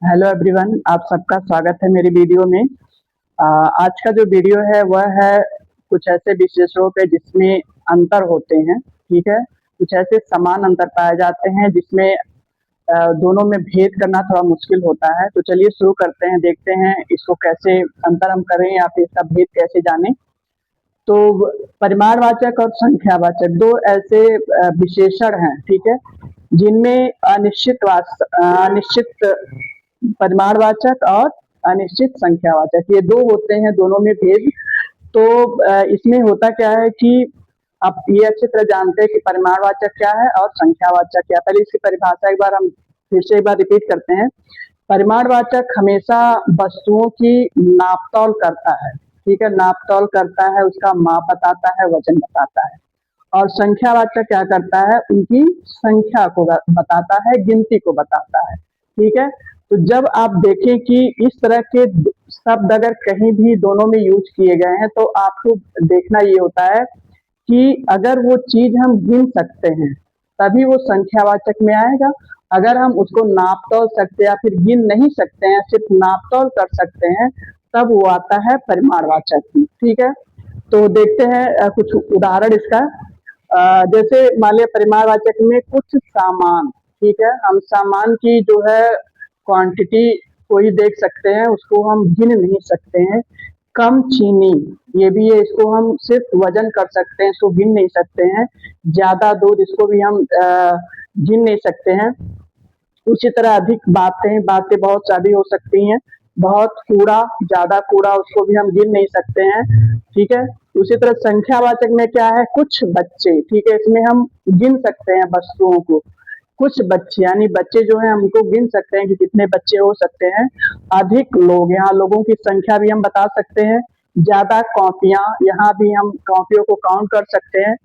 Hello everyone, आप सबका स्वागत है मेरी वीडियो में। आज का जो वीडियो है वह है कुछ ऐसे विशेषणों पे जिसमें अंतर होते हैं। ठीक है, कुछ ऐसे समान अंतर पाए जाते हैं जिसमें दोनों में भेद करना थोड़ा मुश्किल होता है। तो चलिए शुरू करते हैं, देखते हैं इसको कैसे अंतर हम करें या फिर इसका भेद कैसे जानें। तो परिमाणवाचक और संख्यावाचक दो ऐसे विशेषण हैं, ठीक है, जिनमें अनिश्चित परिमाणवाचक और अनिश्चित संख्यावाचक ये दो होते हैं, दोनों में भेद। तो इसमें होता क्या है कि आप ये अच्छी तरह जानते हैं कि परिमाणवाचक क्या है और संख्यावाचक क्या है। पहले इसकी परिभाषा एक बार हम फिर से एक बार रिपीट करते हैं। परिमाणवाचक हमेशा वस्तुओं की नापतोल करता है, ठीक है, नापतोल करता है, उसका माप बताता है, वजन बताता है। और संख्यावाचक क्या करता है, उनकी संख्या को बताता है, गिनती को बताता है। ठीक है, तो जब आप देखें कि इस तरह के शब्द अगर कहीं भी दोनों में यूज किए गए हैं तो आपको देखना ये होता है कि अगर वो चीज हम गिन सकते हैं तभी वो संख्यावाचक में आएगा। अगर हम उसको नाप तोल सकते या फिर गिन नहीं सकते हैं, सिर्फ नाप तोल कर सकते हैं, तब वो आता है परिमाणवाचक में। ठीक है, तो देखते हैं कुछ उदाहरण इसका। जैसे मान लिया परिमाणवाचक में कुछ सामान, ठीक है, हम सामान की जो है क्वांटिटी को ही देख सकते हैं, उसको हम गिन नहीं सकते हैं। कम चीनी, ये भी है, इसको हम सिर्फ वजन कर सकते हैं, इसको गिन नहीं सकते हैं। ज्यादा दूध, इसको भी हम गिन नहीं सकते हैं। उसी तरह अधिक बातें बहुत सारी हो सकती हैं। बहुत कूड़ा, ज्यादा कूड़ा, उसको भी हम गिन नहीं सकते हैं। ठीक है, उसी तरह संख्यावाचक में क्या है, कुछ बच्चे, ठीक है, इसमें हम गिन सकते हैं वस्तुओं को। कुछ बच्चे यानी बच्चे जो है हमको गिन सकते हैं कि कितने बच्चे हो सकते हैं। अधिक लोग, यहाँ लोगों की संख्या भी हम बता सकते हैं। ज्यादा कॉपियां, यहाँ भी हम कॉपियों को काउंट कर सकते हैं।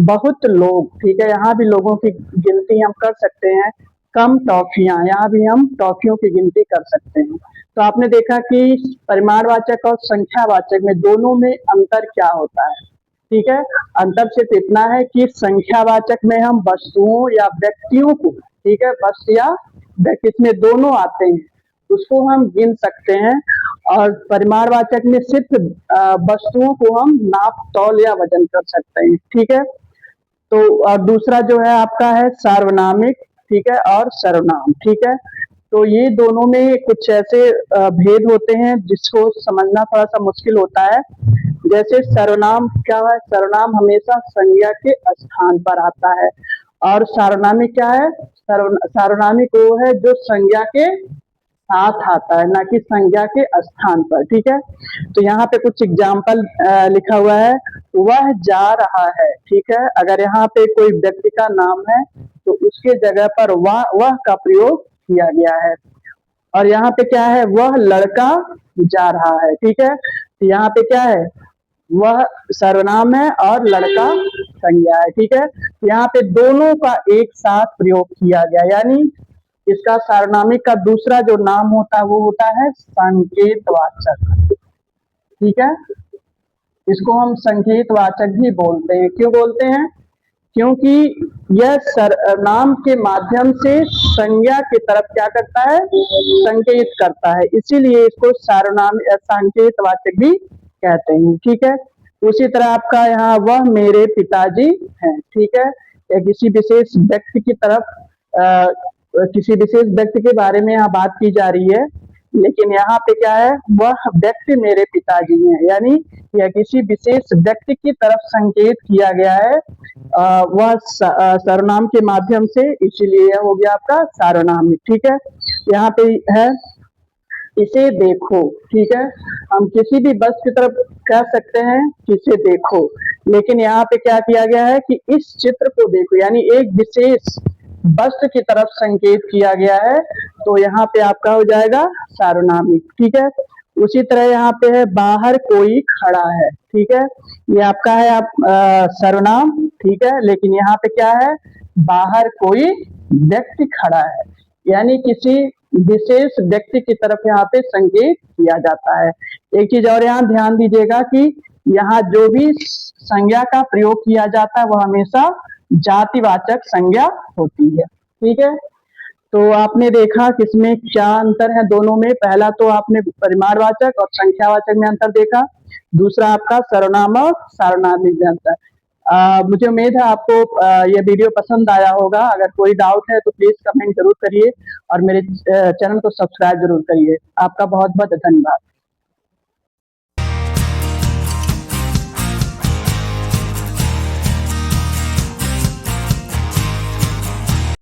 बहुत लोग, ठीक है, यहाँ भी लोगों की गिनती हम कर सकते हैं। कम टॉफियां, यहाँ भी हम टॉफियों की गिनती कर सकते हैं। तो आपने देखा कि परिमाणवाचक और संख्यावाचक में दोनों में अंतर क्या होता है। ठीक है, अंतर सिर्फ इतना है कि संख्यावाचक में हम वस्तुओं या व्यक्तियों को, ठीक है, वस्तु या व्यक्ति, इसमें दोनों आते हैं, उसको हम गिन सकते हैं। और परिमाणवाचक में सिर्फ वस्तुओं को हम नाप तौल या वजन कर सकते हैं। ठीक है, तो दूसरा जो है आपका है सार्वनामिक, ठीक है, और सर्वनाम। ठीक है, तो ये दोनों में कुछ ऐसे भेद होते हैं जिसको समझना थोड़ा सा मुश्किल होता है। जैसे सर्वनाम क्या है, सर्वनाम हमेशा संज्ञा के स्थान पर आता है। और सार्वनामिक क्या है, सार्वनामिक वो है जो संज्ञा के साथ आता है, ना कि संज्ञा के स्थान पर। ठीक है, तो यहाँ पे कुछ एग्जाम्पल लिखा हुआ है। वह जा रहा है, ठीक है, अगर यहाँ पे कोई व्यक्ति का नाम है तो उसके जगह पर वह का प्रयोग किया गया है। और यहाँ पे क्या है, वह लड़का जा रहा है। ठीक है, तो यहाँ पे क्या है, वह सर्वनाम है और लड़का संज्ञा है। ठीक है, यहाँ पे दोनों का एक साथ प्रयोग किया गया, यानी इसका सार्वनामिक का दूसरा जो नाम होता है वो होता है संकेतवाचक। ठीक है, इसको हम संकेतवाचक भी बोलते हैं। क्यों बोलते हैं, क्योंकि यह सर्वनाम के माध्यम से संज्ञा की तरफ क्या करता है, संकेत करता है, इसीलिए इसको सार्वनाम संकेतवाचक भी कहते हैं। ठीक है, उसी तरह आपका यहाँ वह मेरे पिताजी हैं। ठीक है, या किसी विशेष व्यक्ति की तरफ किसी विशेष व्यक्ति के बारे में यहाँ बात की जा रही है, लेकिन यहाँ पे क्या है, वह व्यक्ति मेरे पिताजी हैं, यानी यह किसी विशेष व्यक्ति की तरफ संकेत किया गया है वह सर्वनाम के माध्यम से, इसीलिए यह हो गया आपका सार्वनामिक। ठीक है, यहाँ पे है इसे देखो। ठीक है, हम किसी भी वस्तु की तरफ कह सकते हैं कि इसे देखो, लेकिन यहाँ पे क्या किया गया है कि इस चित्र को देखो, यानी एक विशेष वस्तु की तरफ संकेत किया गया है, तो यहाँ पे आपका हो जाएगा सार्वनामिक। ठीक है, उसी तरह यहाँ पे है बाहर कोई खड़ा है। ठीक है, ये आपका है आप सर्वनाम। ठीक है, लेकिन यहाँ पे क्या है, बाहर कोई व्यक्ति खड़ा है, यानी किसी विशेष व्यक्ति की तरफ यहाँ पे संकेत किया जाता है। एक चीज और यहाँ ध्यान दीजिएगा कि यहाँ जो भी संज्ञा का प्रयोग किया जाता है वह हमेशा जातिवाचक संज्ञा होती है। ठीक है, तो आपने देखा कि इसमें क्या अंतर है दोनों में। पहला तो आपने परिमाणवाचक और संख्यावाचक में अंतर देखा। दूसरा आपका सर्वनाम और सार्वनामिक में अंतर। मुझे उम्मीद है आपको ये वीडियो पसंद आया होगा। अगर कोई डाउट है तो प्लीज कमेंट जरूर करिए और मेरे चैनल को सब्सक्राइब जरूर करिए। आपका बहुत बहुत धन्यवाद।